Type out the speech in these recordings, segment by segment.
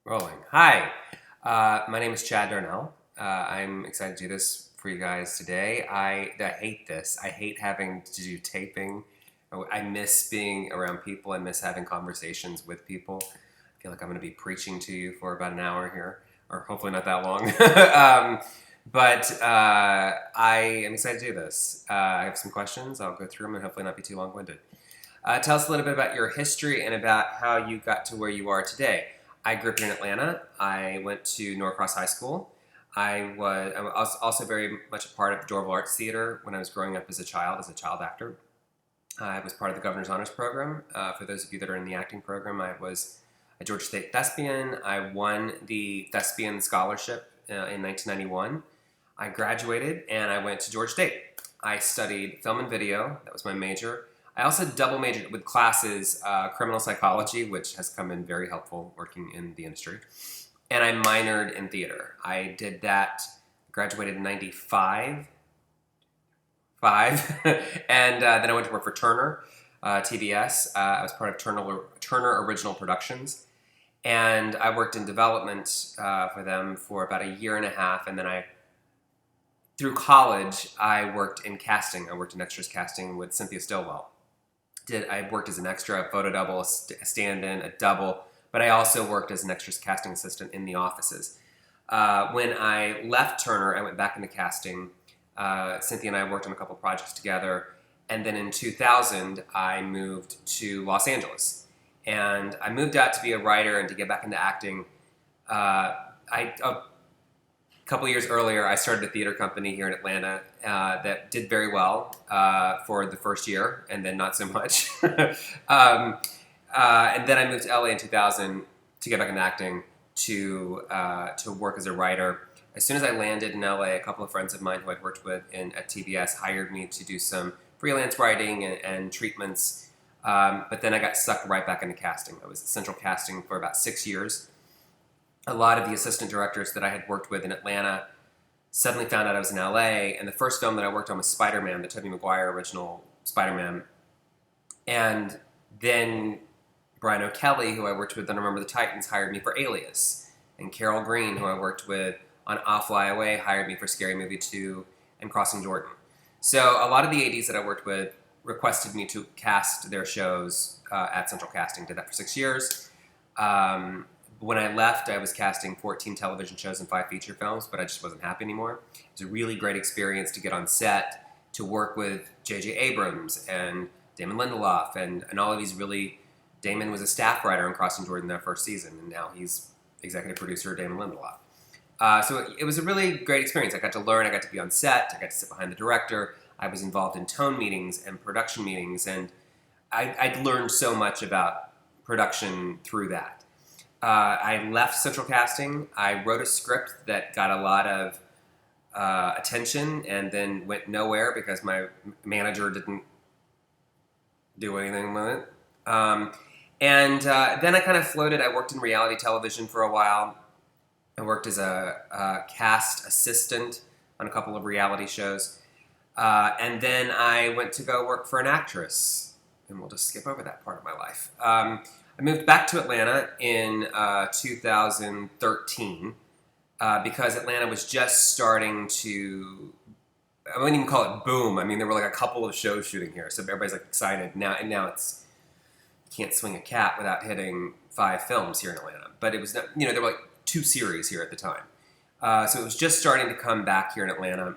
Rolling. Hi, my name is Chad Darnell. I'm excited to do this for you guys today. I hate this. I hate having to do taping. I miss being around people. I miss having conversations with people. I feel like I'm going to be preaching to you for about an hour here, or hopefully not that long. But I am excited to do this. I have some questions. I'll go through them and hopefully not be too long-winded. Tell us a little bit about your history and about how you got to where you are today. I grew up here in Atlanta. I went to Norcross High School. I was also very much a part of Dorval Arts Theater when I was growing up as a child actor. I was part of the Governor's Honors Program. For those of you that are in the acting program, I was a Georgia State thespian. I won the thespian scholarship in 1991. I graduated and I went to Georgia State. I studied film and video. That was my major. I also double majored with classes, criminal psychology, which has come in very helpful working in the industry, and I minored in theater. I did that, graduated in 95, and then I went to work for Turner, TBS. I was part of Turner Original Productions, and I worked in development for them for about a year and a half, and then through college, I worked in casting. I worked in extras casting with Cynthia Stillwell. I worked as an extra, a photo double, a stand-in, a double, but I also worked as an extras casting assistant in the offices. When I left Turner, I went back into casting. Cynthia and I worked on a couple projects together, and then in 2000, I moved to Los Angeles. And I moved out to be a writer and to get back into acting. A couple years earlier, I started a theater company here in Atlanta that did very well for the first year, and then not so much. And then I moved to LA in 2000 to get back into acting to work as a writer. As soon as I landed in LA, a couple of friends of mine who I'd worked with at TBS hired me to do some freelance writing and treatments. But then I got sucked right back into casting. I was at Central Casting for about 6 years. A lot of the assistant directors that I had worked with in Atlanta suddenly found out I was in LA, and the first film that I worked on was Spider-Man, the Tobey Maguire original Spider-Man. And then Brian O'Kelly, who I worked with on Remember the Titans, hired me for Alias. And Carol Green, who I worked with on I'll Fly Away, hired me for Scary Movie 2 and Crossing Jordan. So a lot of the ADs that I worked with requested me to cast their shows at Central Casting. Did that for 6 years. When I left, I was casting 14 television shows and 5 feature films, but I just wasn't happy anymore. It was a really great experience to get on set, to work with J.J. Abrams and Damon Lindelof, and all of these really... Damon was a staff writer on Crossing Jordan that first season, and now he's executive producer of Damon Lindelof. So it was a really great experience. I got to learn, I got to be on set, I got to sit behind the director, I was involved in tone meetings and production meetings, and I'd learned so much about production through that. I left Central Casting. I wrote a script that got a lot of attention and then went nowhere because my manager didn't do anything with it. Then I kind of floated. I worked in reality television for a while. I worked as a cast assistant on a couple of reality shows. And then I went to go work for an actress. And we'll just skip over that part of my life. I moved back to Atlanta in 2013 because Atlanta was just starting to, I wouldn't even call it boom. I mean, there were like a couple of shows shooting here, so everybody's like excited. Now it's, you can't swing a cat without hitting 5 films here in Atlanta. But it was, there were like 2 series here at the time. So it was just starting to come back here in Atlanta.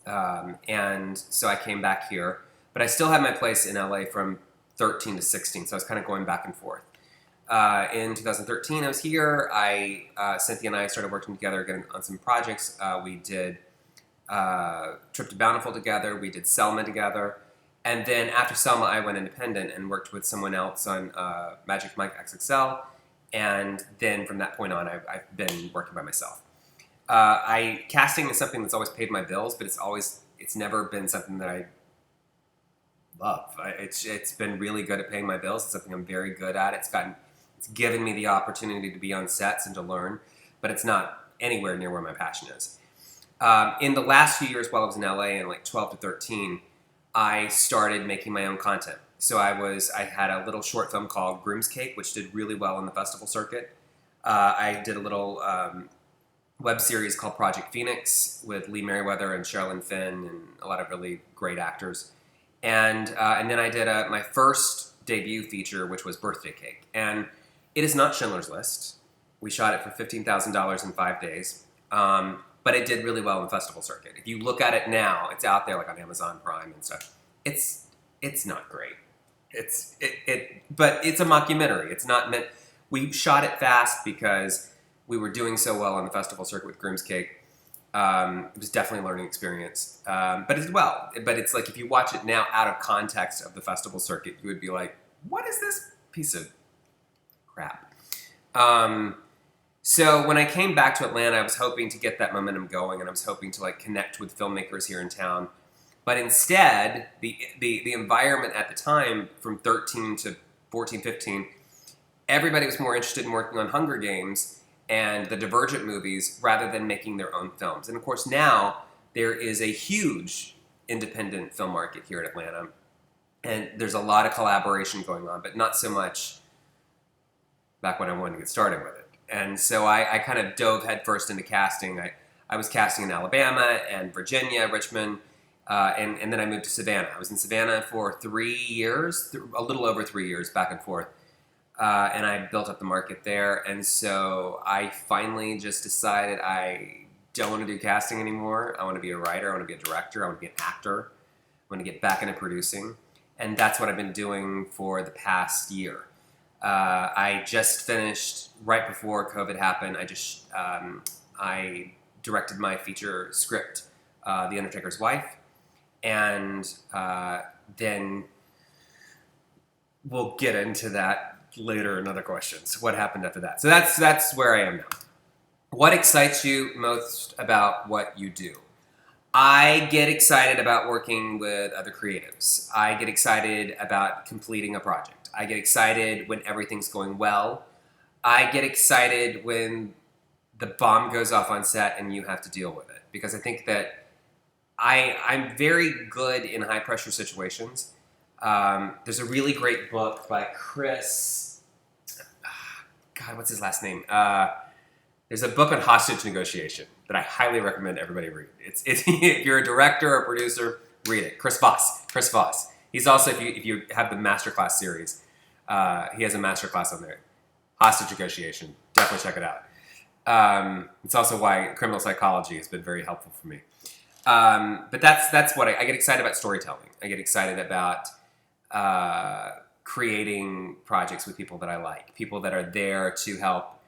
And so I came back here. But I still had my place in LA from 13 to 16, so I was kind of going back and forth. In 2013, I was here. Cynthia and I started working together again on some projects. We did Trip to Bountiful together. We did Selma together. And then after Selma, I went independent and worked with someone else on Magic Mike XXL. And then from that point on, I've been working by myself. Casting is something that's always paid my bills, but it's never been something that I love. It's been really good at paying my bills. It's something I'm very good at. It's given me the opportunity to be on sets and to learn, but it's not anywhere near where my passion is. In the last few years while I was in LA in like 12 to 13, I started making my own content. So I had a little short film called Groom's Cake, which did really well on the festival circuit. I did a little web series called Project Phoenix with Lee Merriweather and Sherilyn Finn and a lot of really great actors. And then I did my first debut feature, which was Birthday Cake. And it is not Schindler's List. We shot it for $15,000 in 5 days. But it did really well in the festival circuit. If you look at it now, it's out there like on Amazon Prime and stuff. It's not great. But it's a mockumentary. It's not meant. We shot it fast because we were doing so well on the festival circuit with Groom's Cake. It was definitely a learning experience. But as well, but it's like if you watch it now out of context of the festival circuit, you would be like, "What is this piece of crap?" So when I came back to Atlanta, I was hoping to get that momentum going, and I was hoping to like connect with filmmakers here in town. But instead, the environment at the time, from 13 to 14, 15, everybody was more interested in working on Hunger Games and the Divergent movies rather than making their own films. And of course now, there is a huge independent film market here in Atlanta. And there's a lot of collaboration going on, but not so much back when I wanted to get started with it. And so I kind of dove headfirst into casting. I was casting in Alabama and Virginia, Richmond, and then I moved to Savannah. I was in Savannah for 3 years, a little over 3 years, back and forth. And I built up the market there. And so I finally just decided I don't want to do casting anymore. I want to be a writer. I want to be a director. I want to be an actor. I want to get back into producing. And that's what I've been doing for the past year. I just finished, right before COVID happened, I directed my feature script, The Undertaker's Wife, and then we'll get into that later in other questions. What happened after that? So that's where I am now. What excites you most about what you do? I get excited about working with other creatives. I get excited about completing a project. I get excited when everything's going well. I get excited when the bomb goes off on set and you have to deal with it. Because I think that I'm very good in high pressure situations. There's a really great book by Chris, God, what's his last name? There's a book on hostage negotiation that I highly recommend everybody read. It's if you're a director or a producer, read it. Chris Voss. He's also, if you have the Masterclass series, he has a masterclass on there. Hostage negotiation. Definitely check it out. It's also why criminal psychology has been very helpful for me. But that's what I get excited about storytelling. I get excited about creating projects with people that I like, people that are there to help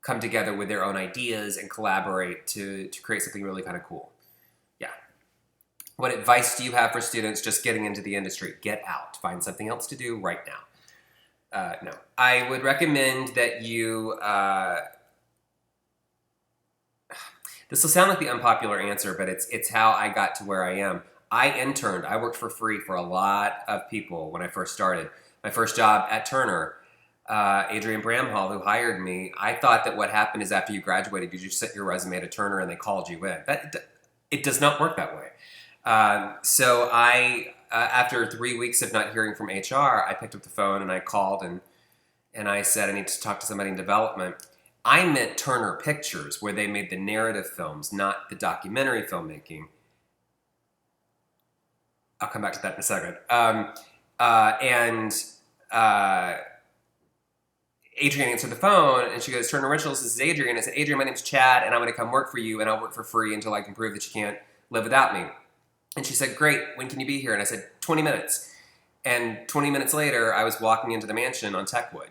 come together with their own ideas and collaborate to create something really kind of cool. Yeah. What advice do you have for students just getting into the industry? Get out. Find something else to do right now. No. I would recommend that you... this will sound like the unpopular answer, but it's how I got to where I am. I interned. I worked for free for a lot of people when I first started. My first job at Turner, Adrian Bramhall, who hired me, I thought that what happened is after you graduated, you just sent your resume to Turner and they called you in. It does not work that way. So I, after 3 weeks of not hearing from HR, I picked up the phone and I called and I said, I need to talk to somebody in development. I meant Turner Pictures, where they made the narrative films, not the documentary filmmaking. I'll come back to that in a second. Adrian answered the phone and she goes, Turner Rentals, this is Adrian. I said, Adrian, my name's Chad and I'm going to come work for you and I'll work for free until I can prove that you can't live without me. And she said, great, when can you be here? And I said, 20 minutes. And 20 minutes later, I was walking into the mansion on Techwood.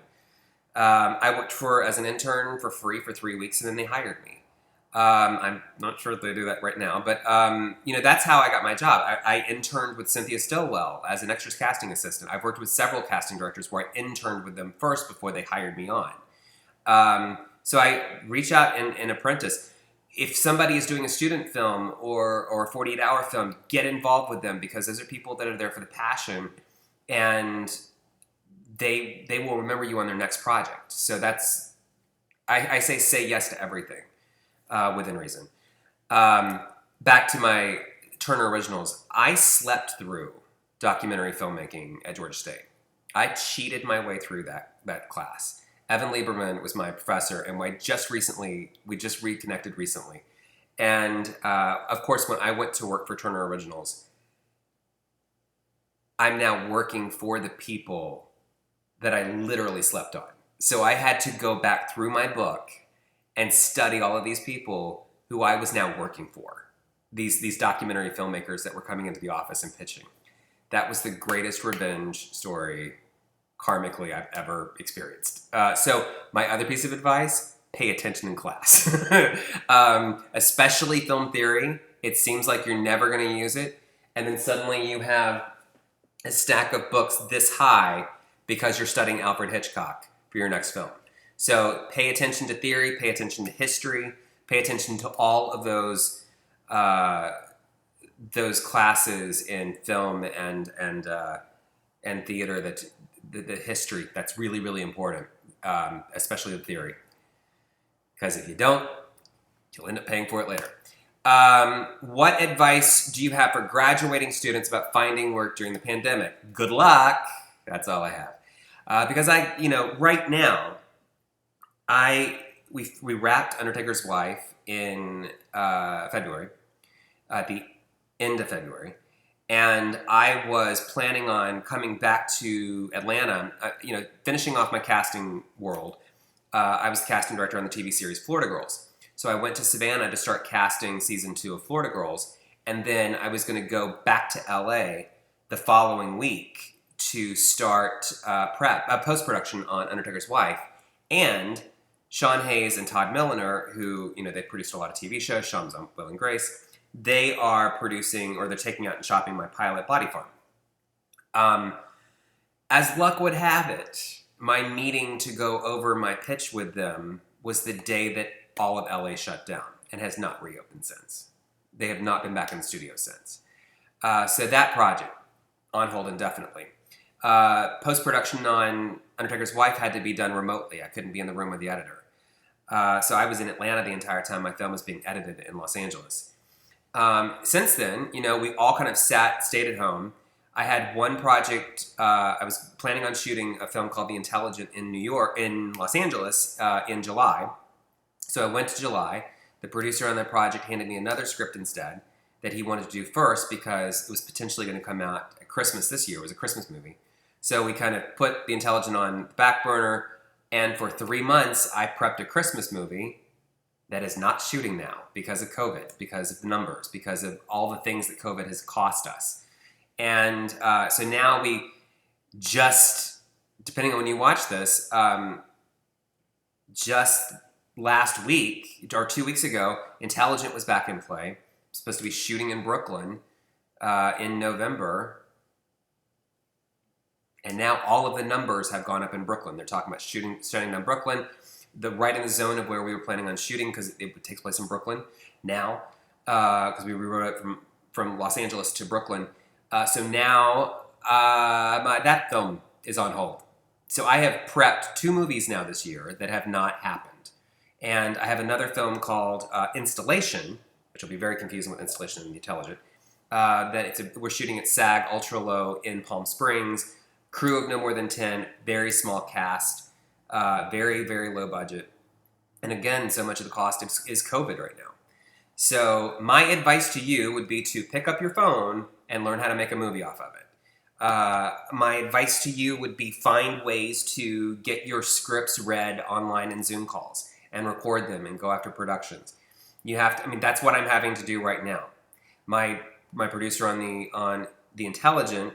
I worked as an intern for free for 3 weeks and then they hired me. I'm not sure if they do that right now, but that's how I got my job. I interned with Cynthia Stillwell as an extras casting assistant. I've worked with several casting directors where I interned with them first before they hired me on. So I reach out and apprentice. If somebody is doing a student film or a 48-hour film, get involved with them because those are people that are there for the passion and they will remember you on their next project. So that's, I say yes to everything. Within reason. Back to my Turner Originals. I slept through documentary filmmaking at Georgia State. I cheated my way through that class. Evan Lieberman was my professor, and we just reconnected recently. And of course, when I went to work for Turner Originals, I'm now working for the people that I literally slept on. So I had to go back through my book and study all of these people who I was now working for. These documentary filmmakers that were coming into the office and pitching. That was the greatest revenge story karmically I've ever experienced. So my other piece of advice, pay attention in class. Especially film theory. It seems like you're never going to use it. And then suddenly you have a stack of books this high because you're studying Alfred Hitchcock for your next film. So pay attention to theory, pay attention to history, pay attention to all of those classes in film and theater, that the history, that's really, really important, especially the theory. Because if you don't, you'll end up paying for it later. What advice do you have for graduating students about finding work during the pandemic? Good luck. That's all I have. Because right now, we wrapped Undertaker's Wife in February, at the end of February, and I was planning on coming back to Atlanta, finishing off my casting world. I was the casting director on the TV series Florida Girls. So I went to Savannah to start casting season 2 of Florida Girls, and then I was going to go back to LA the following week to start post-production on Undertaker's Wife. And Sean Hayes and Todd Milliner, who, they produced a lot of TV shows, Sean's on Will and Grace, they are producing, or they're taking out and shopping my pilot, Body Farm. As luck would have it, my meeting to go over my pitch with them was the day that all of LA shut down and has not reopened since. They have not been back in the studio since. So that project, on hold indefinitely. Post-production on Undertaker's Wife had to be done remotely. I couldn't be in the room with the editor. So I was in Atlanta the entire time my film was being edited in Los Angeles. Since then, we all kind of stayed at home. I had one project, I was planning on shooting a film called The Intelligent in Los Angeles in July. So I went to July. The producer on that project handed me another script instead that he wanted to do first because it was potentially going to come out at Christmas this year. It was a Christmas movie. So we kind of put The Intelligent on the back burner, and for 3 months I prepped a Christmas movie that is not shooting now because of COVID, because of the numbers, because of all the things that COVID has cost us. And so now we just, depending on when you watch this, just last week, or 2 weeks ago, Intelligent was back in play. Supposed to be shooting in Brooklyn in November. And now all of the numbers have gone up in Brooklyn. They're talking about shutting down Brooklyn, right in the zone of where we were planning on shooting, because it takes place in Brooklyn now, because we rewrote it from Los Angeles to Brooklyn. So now that film is on hold. So I have prepped 2 movies now this year that have not happened. And I have another film called Installation, which will be very confusing with Installation and The Intelligent, we're shooting at SAG Ultra Low in Palm Springs, crew of no more than 10, very small cast, very, very low budget. And again, so much of the cost is COVID right now. So my advice to you would be to pick up your phone and learn how to make a movie off of it. My advice to you would be find ways to get your scripts read online in Zoom calls and record them and go after productions. That's what I'm having to do right now. My producer on the Intelligent,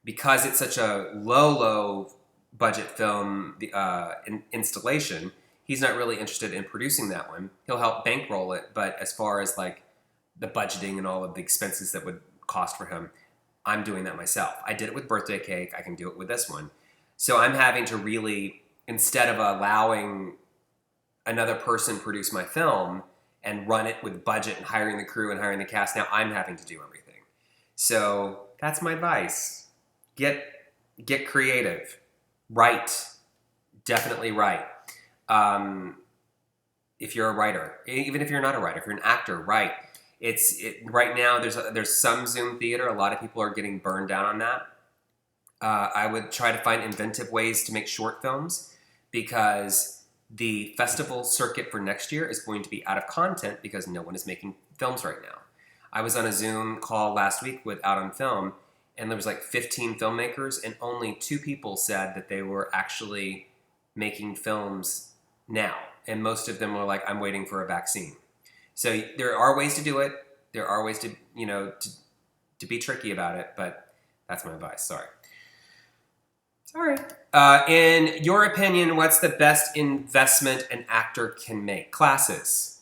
because it's such a low budget film, installation, he's not really interested in producing that one. He'll help bankroll it, but as far as like the budgeting and all of the expenses that would cost for him, I'm doing that myself. I did it with Birthday Cake. I can do it with this one. So I'm having to really, instead of allowing another person produce my film and run it with budget and hiring the crew and hiring the cast, now I'm having to do everything. So that's my advice. Get creative. Write. Definitely write. If you're a writer, even if you're not a writer, if you're an actor, write. Right now there's some Zoom theater. A lot of people are getting burned down on that. I would try to find inventive ways to make short films, because the festival circuit for next year is going to be out of content because no one is making films right now. I was on a Zoom call last week with Out on Film, and there was like 15 filmmakers, and only 2 people said that they were actually making films now. And most of them were like, I'm waiting for a vaccine. So there are ways to do it. There are ways to, to be tricky about it, but that's my advice. Sorry. In your opinion, what's the best investment an actor can make? Classes.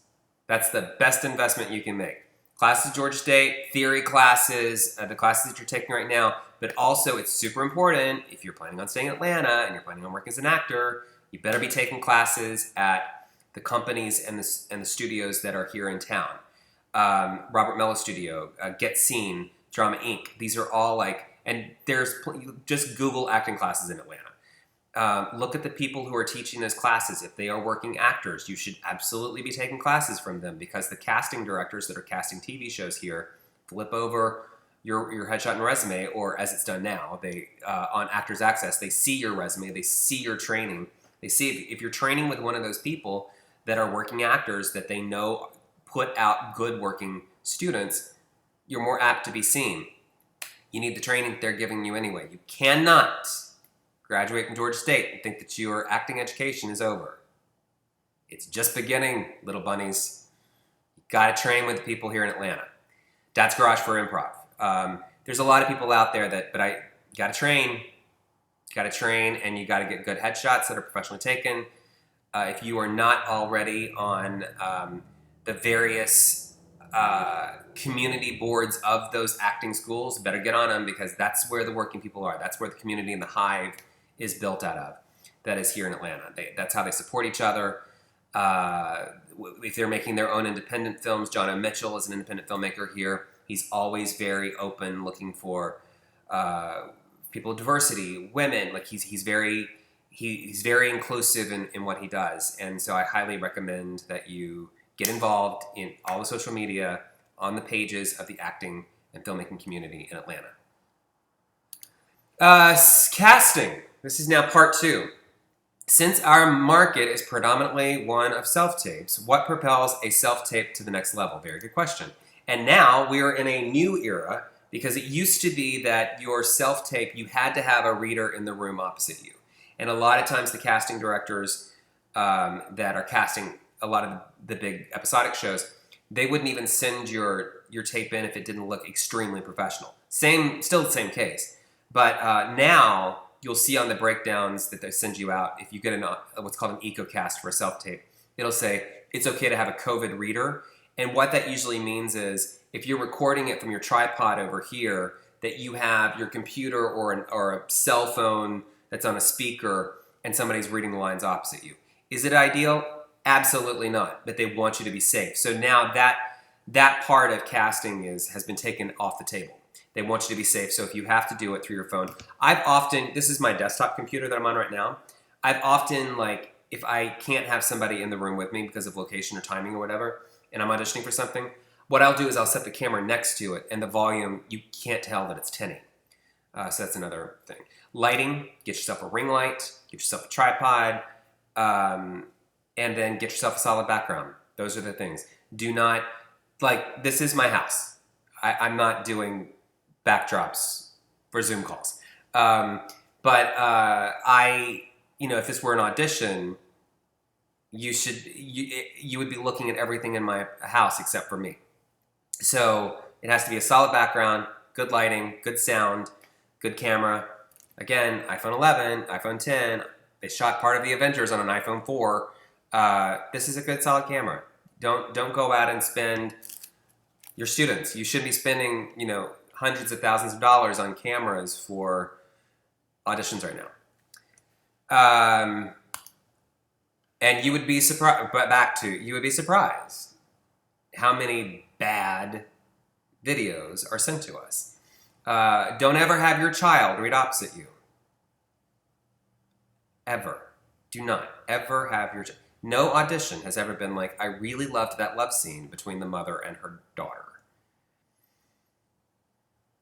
That's the best investment you can make. Classes at Georgia State, theory classes, the classes that you're taking right now, but also it's super important if you're planning on staying in Atlanta and you're planning on working as an actor, you better be taking classes at the companies and the studios that are here in town. Robert Mello Studio, Get Seen, Drama Inc. These are all and there's just Google acting classes in Atlanta. Look at the people who are teaching those classes. If they are working actors, you should absolutely be taking classes from them, because the casting directors that are casting TV shows here flip over your headshot and resume, or as it's done now, they on Actors Access, they see your resume, they see your training, they see if you're training with one of those people that are working actors that they know put out good working students, you're more apt to be seen. You need the training they're giving you anyway. You cannot graduate from Georgia State and think that your acting education is over. It's just beginning, little bunnies. You gotta train with the people here in Atlanta. Dad's Garage for Improv. There's a lot of people out there but you gotta train. You gotta train, and you gotta get good headshots that are professionally taken. If you are not already on the various community boards of those acting schools, better get on them, because that's where the working people are. That's where the community and the hive is built out of. That is here in Atlanta. That's how they support each other. If they're making their own independent films, John O. Mitchell is an independent filmmaker here. He's always very open, looking for people of diversity, women. He's very inclusive in what he does. And so I highly recommend that you get involved in all the social media, on the pages of the acting and filmmaking community in Atlanta. Casting. This is now part 2. Since our market is predominantly one of self-tapes, what propels a self-tape to the next level? Very good question. And now we are in a new era, because it used to be that your self-tape, you had to have a reader in the room opposite you. And a lot of times the casting directors that are casting a lot of the big episodic shows, they wouldn't even send your tape in if it didn't look extremely professional. Still the same case. But now you'll see on the breakdowns that they send you out, if you get what's called an EcoCast for a self-tape, it'll say it's okay to have a COVID reader. And what that usually means is if you're recording it from your tripod over here, that you have your computer or a cell phone that's on a speaker and somebody's reading the lines opposite you. Is it ideal? Absolutely not, but they want you to be safe. So now that part of casting has been taken off the table. They want you to be safe, so if you have to do it through your phone. This is my desktop computer that I'm on right now. I've often, if I can't have somebody in the room with me because of location or timing or whatever, and I'm auditioning for something, what I'll do is I'll set the camera next to it, and the volume, you can't tell that it's tinny. So that's another thing. Lighting, get yourself a ring light, get yourself a tripod, and then get yourself a solid background. Those are the things. Do not, this is my house. I'm not doing backdrops for Zoom calls. But if this were an audition, you would be looking at everything in my house except for me. So it has to be a solid background, good lighting, good sound, good camera. Again, iPhone 11, iPhone 10. They shot part of the Avengers on an iPhone 4. This is a good solid camera. Don't go out and spend your students. You should be spending, hundreds of thousands of dollars on cameras for auditions right now. And you would be surprised, you would be surprised how many bad videos are sent to us. Don't ever have your child read opposite you. Ever. Do not ever have your child. No audition has ever been like, I really loved that love scene between the mother and her daughter.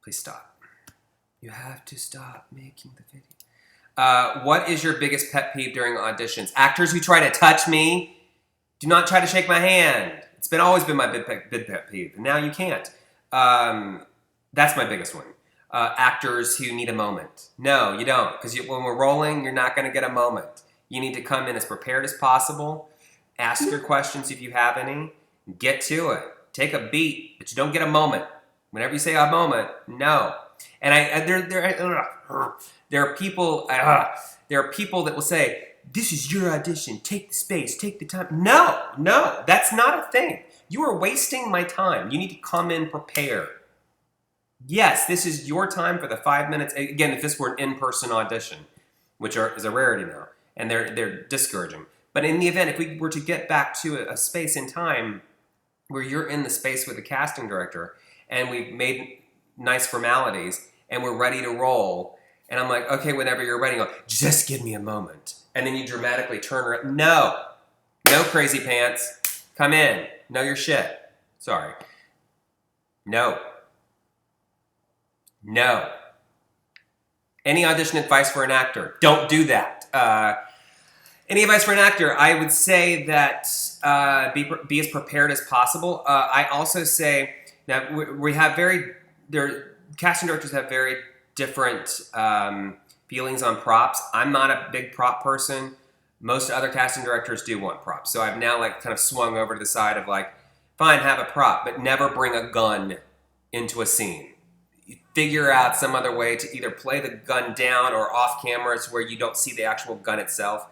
Please stop. You have to stop making the video. What is your biggest pet peeve during auditions? Actors who try to touch me. Do not try to shake my hand. It's always been my big pet peeve. And now you can't. That's my biggest one. Actors who need a moment. No, you don't. Because when we're rolling, you're not going to get a moment. You need to come in as prepared as possible. Ask your questions if you have any. Get to it. Take a beat, but you don't get a moment. Whenever you say a moment, no. And there are people that will say, this is your audition. Take the space. Take the time. No, that's not a thing. You are wasting my time. You need to come in prepared. Yes, this is your time for the 5 minutes. Again, if this were an in-person audition, which is a rarity now, and they're discouraging. But in the event, if we were to get back to a space in time where you're in the space with the casting director, and we've made nice formalities, and we're ready to roll, and I'm like, okay, whenever you're ready, go, just give me a moment. And then you dramatically turn around. No crazy pants. Come in. Know your shit. Sorry. No. Any audition advice for an actor? Don't do that. Any advice for an actor? I would say that be as prepared as possible. I also say that casting directors have very different feelings on props. I'm not a big prop person. Most other casting directors do want props. So I've now kind of swung over to the side of fine, have a prop, but never bring a gun into a scene. You figure out some other way to either play the gun down or off cameras where you don't see the actual gun itself.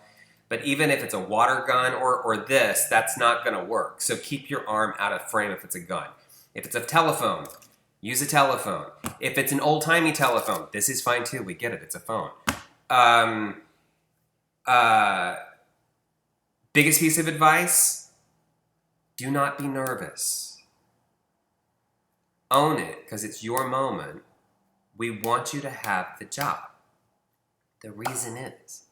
But even if it's a water gun or this, that's not going to work. So keep your arm out of frame if it's a gun. If it's a telephone, use a telephone. If it's an old-timey telephone, this is fine too. We get it. It's a phone. Biggest piece of advice, do not be nervous. Own it, because it's your moment. We want you to have the job. The reason is,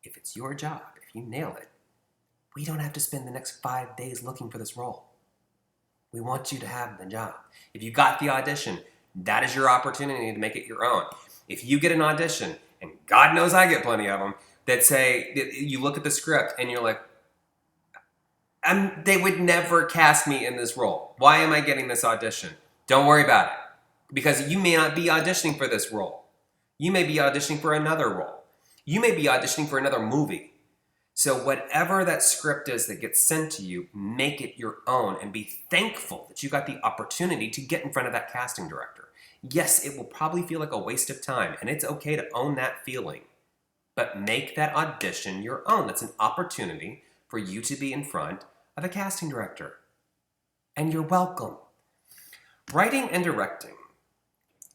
if it's your job, if you nail it, we don't have to spend the next 5 days looking for this role. We want you to have the job. If you got the audition, that is your opportunity to make it your own. If you get an audition, and God knows I get plenty of them, that say, you look at the script and you're like, they would never cast me in this role. Why am I getting this audition? Don't worry about it. Because you may not be auditioning for this role. You may be auditioning for another role. You may be auditioning for another movie. So whatever that script is that gets sent to you, make it your own and be thankful that you got the opportunity to get in front of that casting director. Yes, it will probably feel like a waste of time, and it's okay to own that feeling. But make that audition your own. That's an opportunity for you to be in front of a casting director. And you're welcome. Writing and directing.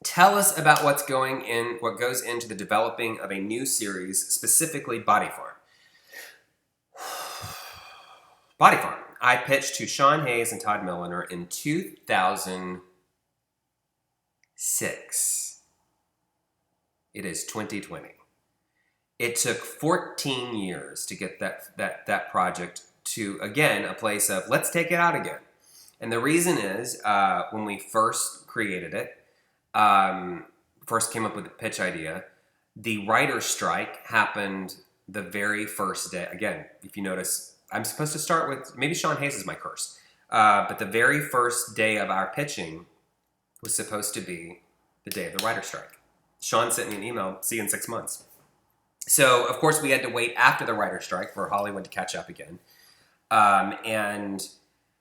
Tell us about what goes into the developing of a new series, specifically Body Farm. Body Farm. I pitched to Sean Hayes and Todd Milliner in 2006. It is 2020. It took 14 years to get that project to, again, a place of, let's take it out again. And the reason is, when we first created it, first came up with the pitch idea, the writer's strike happened the very first day. Again, if you notice, I'm supposed to start with, maybe Sean Hayes is my curse, but the very first day of our pitching was supposed to be the day of the writer's strike. Sean sent me an email, see you in 6 months. So, of course, we had to wait after the writer's strike for Hollywood to catch up again. And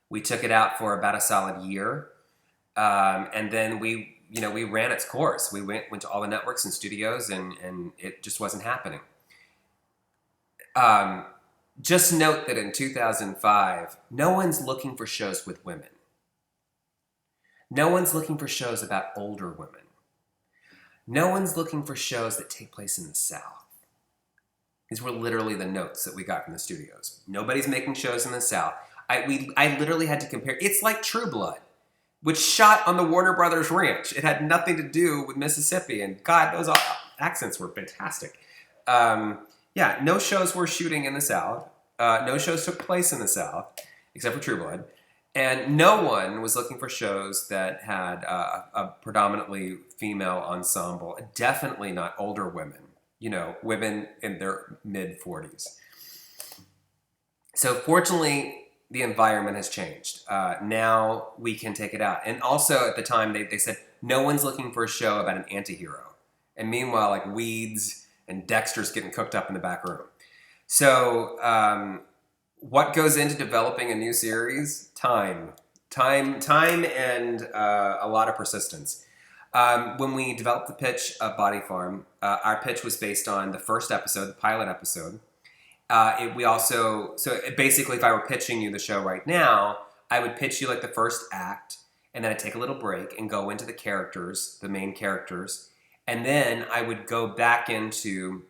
we took it out for about a solid year. And then we ran its course. We went to all the networks and studios, and it just wasn't happening. Just note that in 2005, no one's looking for shows with women. No one's looking for shows about older women. No one's looking for shows that take place in the South. These were literally the notes that we got from the studios. Nobody's making shows in the South. I literally had to compare. It's like True Blood, which shot on the Warner Brothers Ranch. It had nothing to do with Mississippi, and God, those accents were fantastic. No shows were shooting in the South. No shows took place in the South, except for True Blood. And no one was looking for shows that had a predominantly female ensemble. Definitely not older women. women in their mid 40s. So fortunately, the environment has changed. Now we can take it out. And also at the time, they said, no one's looking for a show about an anti-hero. And meanwhile, like Weeds and Dexter's getting cooked up in the back room. So what goes into developing a new series? Time, and a lot of persistence. When we developed the pitch of Body Farm, our pitch was based on the first episode, the pilot episode. Basically, if I were pitching you the show right now, I would pitch you like the first act, and then I'd take a little break and go into the characters, the main characters, and then I would go back into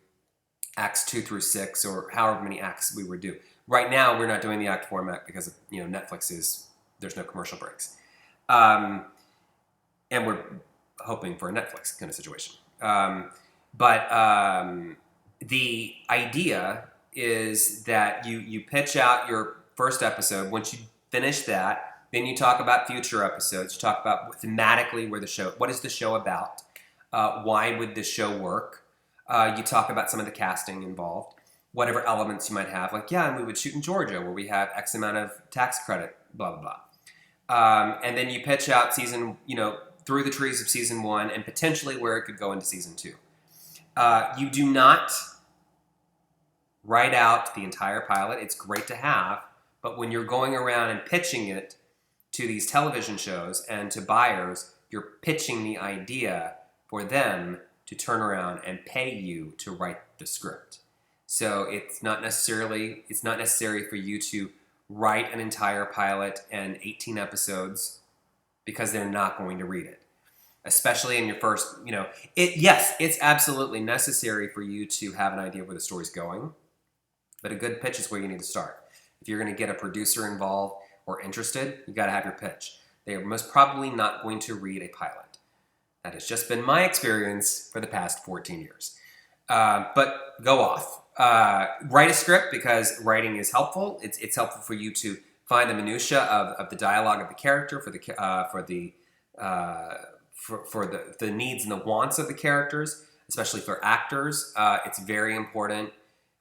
acts 2 through 6, or however many acts we would do. Right now, we're not doing the act format because Netflix there's no commercial breaks, and we're hoping for a Netflix kind of situation. But the idea is that you pitch out your first episode. Once you finish that, then you talk about future episodes. You talk about thematically what is the show about? Why would the show work? You talk about some of the casting involved, whatever elements you might have. Like, and we would shoot in Georgia where we have X amount of tax credit, blah, blah, blah. And then you pitch out through the trees of season 1 and potentially where it could go into season 2. You do not write out the entire pilot. It's great to have, but when you're going around and pitching it to these television shows and to buyers, you're pitching the idea for them to turn around and pay you to write the script. So it's not necessary for you to write an entire pilot and 18 episodes because they're not going to read it. Especially in your first, it's absolutely necessary for you to have an idea where the story's going. But a good pitch is where you need to start. If you're going to get a producer involved or interested, you got to have your pitch. They are most probably not going to read a pilot. That has just been my experience for the past 14 years. But go off. Write a script because writing is helpful. It's helpful for you to find the minutia of the dialogue of the character, for the needs and the wants of the characters, especially for actors. It's very important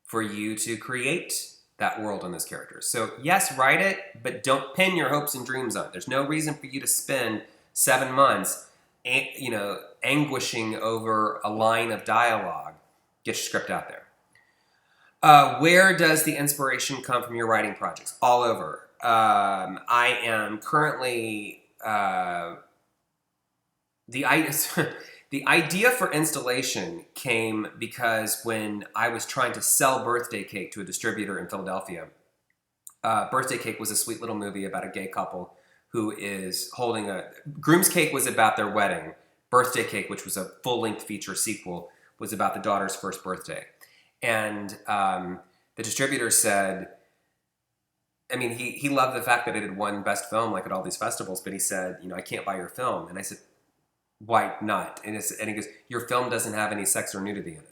for you to create that world on those characters. So yes, write it, but don't pin your hopes and dreams on it. There's no reason for you to spend 7 months, anguishing over a line of dialogue. Get your script out there. Where does the inspiration come from your writing projects? All over. I am currently the idea for Installation came because when I was trying to sell Birthday Cake to a distributor in Philadelphia, Birthday Cake was a sweet little movie about a gay couple who is holding Groom's Cake was about their wedding. Birthday Cake, which was a full-length feature sequel, was about the daughter's first birthday. And the distributor said, he loved the fact that it had won Best Film at all these festivals, but he said, I can't buy your film. And I said, why not? And he goes, your film doesn't have any sex or nudity in it.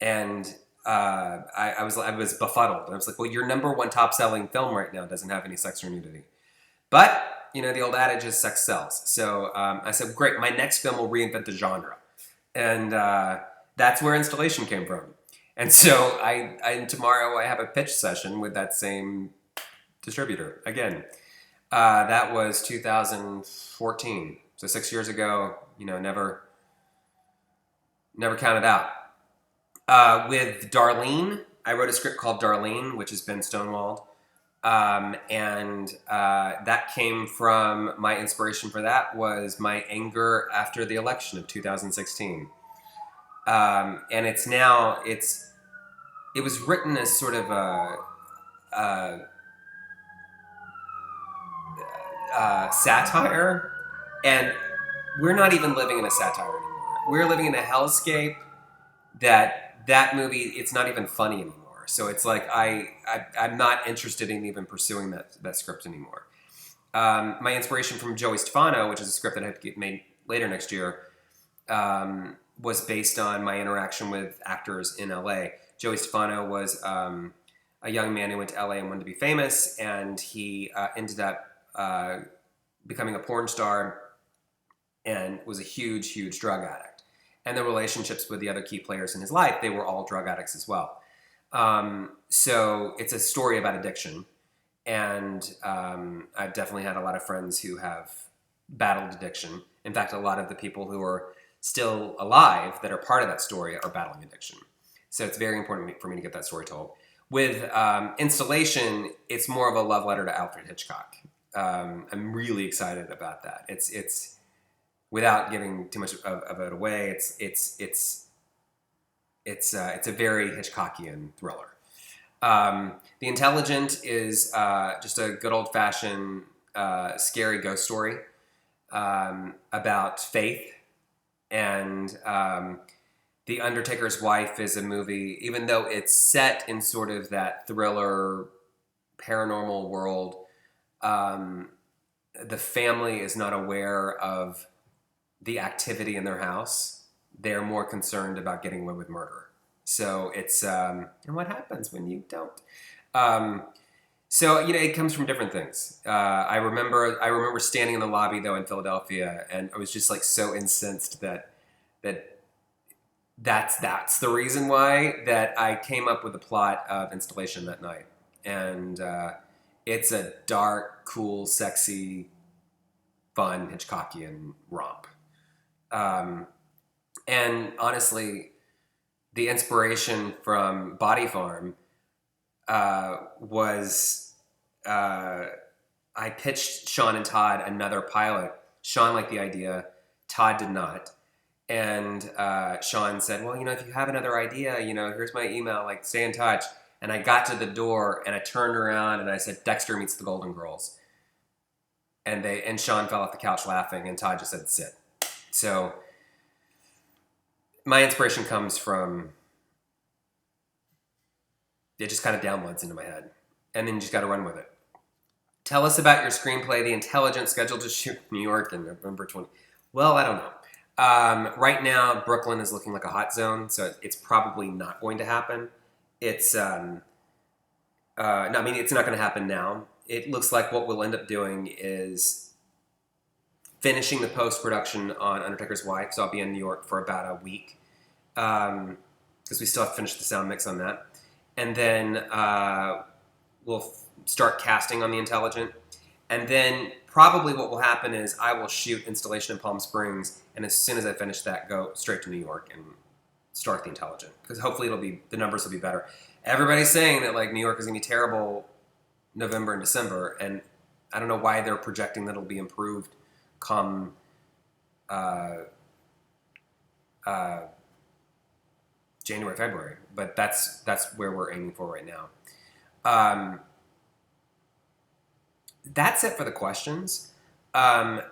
And I was befuddled. I was like, well, your #1 top-selling film right now doesn't have any sex or nudity. But, the old adage is sex sells. So I said, great, my next film will reinvent the genre. And that's where Installation came from. And so tomorrow I have a pitch session with that same distributor again. That was 2014. So 6 years ago, never counted out. With Darlene, I wrote a script called Darlene, which has been stonewalled. And that came from, my inspiration for that was my anger after the election of 2016. And it was written as sort of a satire, and we're not even living in a satire anymore. We're living in a hellscape that movie, it's not even funny anymore. So it's like I'm not interested in even pursuing that script anymore. My inspiration from Joey Stefano, which is a script that I have to get made later next year, was based on my interaction with actors in LA. Joey Stefano was a young man who went to LA and wanted to be famous, and he ended up becoming a porn star and was a huge, huge drug addict. and the relationships with the other key players in his life, they were all drug addicts as well. So it's a story about addiction. And I've definitely had a lot of friends who have battled addiction. In fact, a lot of the people who are still alive that are part of that story are battling addiction. So it's very important for me to get that story told. With Installation, it's more of a love letter to Alfred Hitchcock. I'm really excited about that. It's without giving too much of it away. It's a very Hitchcockian thriller. The Intelligent is just a good old-fashioned scary ghost story about faith. And The Undertaker's Wife is a movie, even though it's set in sort of that thriller, paranormal world, the family is not aware of the activity in their house. They're more concerned about getting away with murder. So it's, and what happens when you don't? So, it comes from different things. I remember standing in the lobby, though, in Philadelphia, and I was just, like, so incensed that's the reason why that I came up with the plot of Installation that night. And it's a dark, cool, sexy, fun Hitchcockian romp. And honestly, the inspiration from Body Farm was I pitched Sean and Todd another pilot. Sean liked the idea, Todd did not. And Sean said, well, if you have another idea, here's my email, like, stay in touch. And I got to the door and I turned around and I said, Dexter Meets the Golden Girls. And Sean fell off the couch laughing and Todd just said, sit. So my inspiration comes from, it just kind of downloads into my head. And then you just got to run with it. Tell us about your screenplay, The Intelligent, scheduled to shoot in New York in November 20. Well, I don't know. Right now, Brooklyn is looking like a hot zone, so it's probably not going to happen. It's, no, I mean, it's not going to happen now. It looks like what we'll end up doing is finishing the post-production on Undertaker's Wife, so I'll be in New York for about a week, because we still have to finish the sound mix on that. And then we'll start casting on The Intelligent. And then probably what will happen is I will shoot Installation in Palm Springs, and as soon as I finish that, go straight to New York and start The Intelligent. Because hopefully the numbers will be better. Everybody's saying that, like, New York is going to be terrible November and December, and I don't know why they're projecting that it'll be improved come January, February, but that's where we're aiming for right now. That's it for the questions. I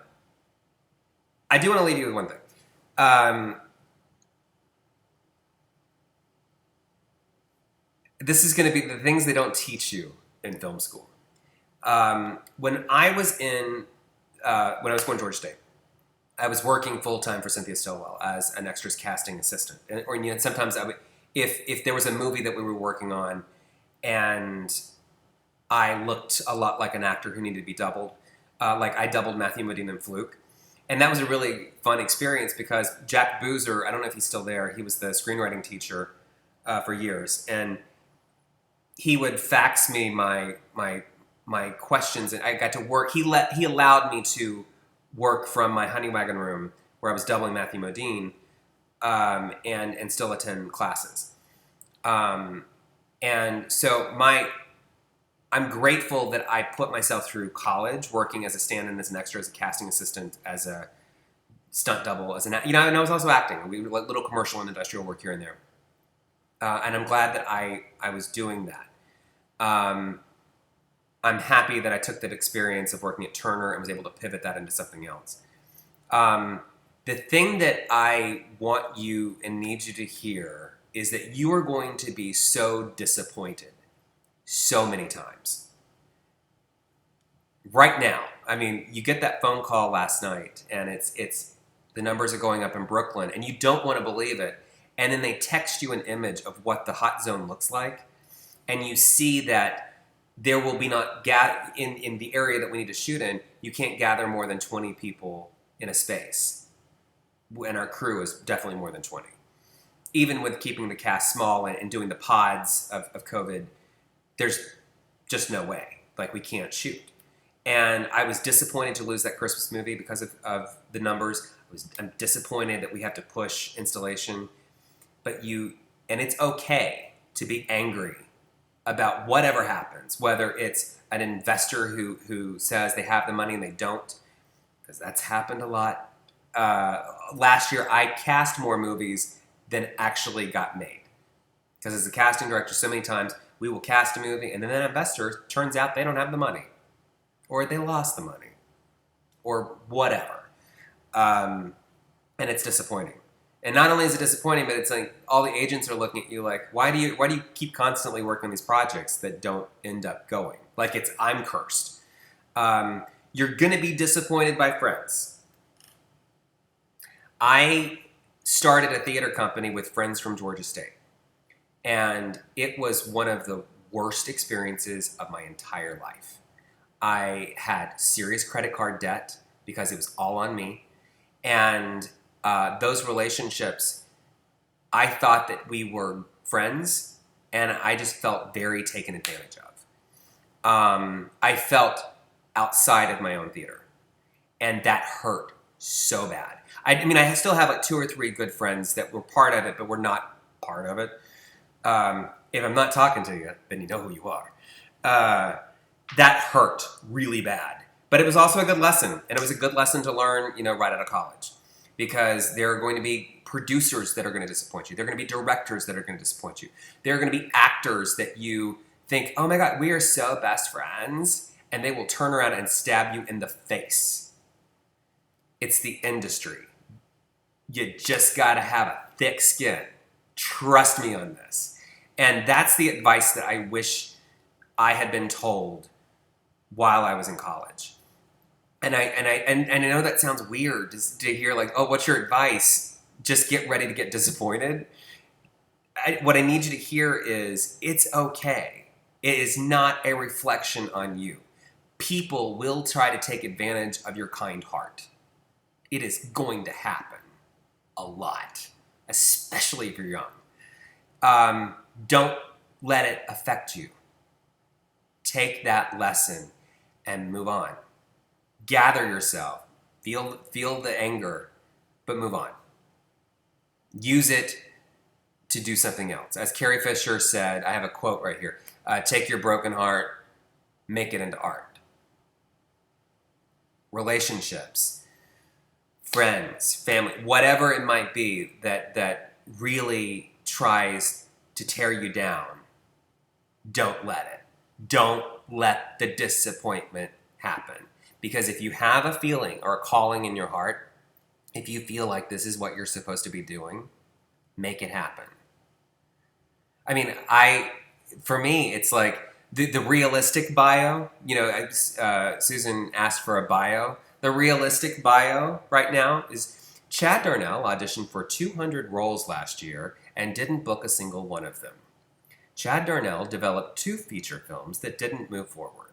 do want to leave you with one thing. This is going to be the things they don't teach you in film school. When I was going to Georgia State, I was working full-time for Cynthia Stillwell as an extras casting assistant. Or sometimes I would, if there was a movie that we were working on and I looked a lot like an actor who needed to be doubled, like I doubled Matthew Modine in Fluke. And that was a really fun experience because Jack Boozer, I don't know if he's still there, he was the screenwriting teacher for years. And he would fax me my questions, and I got to work. He allowed me to work from my honey wagon room where I was doubling Matthew Modine, and still attend classes. And so I'm grateful that I put myself through college, working as a stand-in, as an extra, as a casting assistant, as a stunt double, and I was also acting. We did little commercial and industrial work here and there. And I'm glad that I was doing that. I'm happy that I took that experience of working at Turner and was able to pivot that into something else. The thing that I want you and need you to hear is that you are going to be so disappointed so many times. Right now, I mean, you get that phone call last night and it's the numbers are going up in Brooklyn and you don't want to believe it. And then they text you an image of what the hot zone looks like. And you see that there will be not, in the area that we need to shoot in, you can't gather more than 20 people in a space. and our crew is definitely more than 20. Even with keeping the cast small and doing the pods of COVID, there's just no way. Like, we can't shoot. And I was disappointed to lose that Christmas movie because of the numbers. I'm disappointed that we have to push installation. And it's okay to be angry about whatever happens, whether it's an investor who says they have the money and they don't, because that's happened a lot. Last year, I cast more movies than actually got made. Because as a casting director, so many times we will cast a movie and then an investor, turns out they don't have the money. Or they lost the money. Or whatever. And it's disappointing. And not only is it disappointing, but it's like all the agents are looking at you like, why do you keep constantly working on these projects that don't end up going? Like I'm cursed. You're gonna be disappointed by friends. I started a theater company with friends from Georgia State. And it was one of the worst experiences of my entire life. I had serious credit card debt because it was all on me. And those relationships, I thought that we were friends, and I just felt very taken advantage of. I felt outside of my own theater, and that hurt so bad. I mean, I still have like 2 or 3 good friends that were part of it, but were not part of it. If I'm not talking to you, then you know who you are. That hurt really bad. But it was also a good lesson, and it was a good lesson to learn, right out of college. Because there are going to be producers that are going to disappoint you. There are going to be directors that are going to disappoint you. There are going to be actors that you think, oh my God, we are so best friends, and they will turn around and stab you in the face. It's the industry. You just got to have a thick skin. Trust me on this. And that's the advice that I wish I had been told while I was in college. And I know that sounds weird to hear like, oh, what's your advice? Just get ready to get disappointed. What I need you to hear is it's okay. It is not a reflection on you. People will try to take advantage of your kind heart. It is going to happen a lot, especially if you're young. Don't let it affect you. Take that lesson and move on. Gather yourself. Feel the anger, but move on. Use it to do something else. As Carrie Fisher said, I have a quote right here. Take your broken heart, make it into art. Relationships, friends, family, whatever it might be that really tries to tear you down, don't let it. Don't let the disappointment happen. Because if you have a feeling or a calling in your heart, if you feel like this is what you're supposed to be doing, make it happen. I mean, for me, it's like the realistic bio. Susan asked for a bio. The realistic bio right now is Chad Darnell auditioned for 200 roles last year and didn't book a single one of them. Chad Darnell developed 2 feature films that didn't move forward.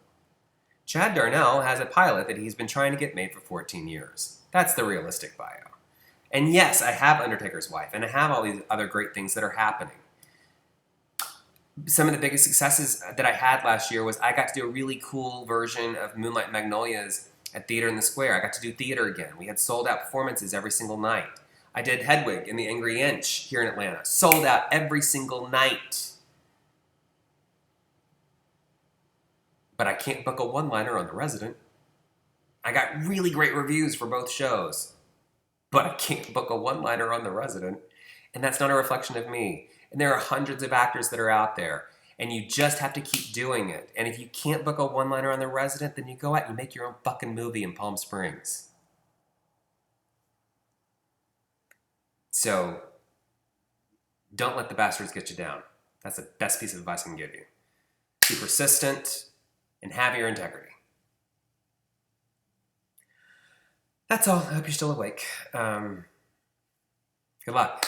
Chad Darnell has a pilot that he's been trying to get made for 14 years. That's the realistic bio. And yes, I have Undertaker's Wife, and I have all these other great things that are happening. Some of the biggest successes that I had last year was I got to do a really cool version of Moonlight Magnolias at Theater in the Square. I got to do theater again. We had sold out performances every single night. I did Hedwig in the Angry Inch here in Atlanta. Sold out every single night. But I can't book a one-liner on The Resident. I got really great reviews for both shows, but I can't book a one-liner on The Resident, and that's not a reflection of me. And there are hundreds of actors that are out there, and you just have to keep doing it. And if you can't book a one-liner on The Resident, then you go out and you make your own fucking movie in Palm Springs. So, don't let the bastards get you down. That's the best piece of advice I can give you. Be persistent and have your integrity. That's all. I hope you're still awake. Good luck.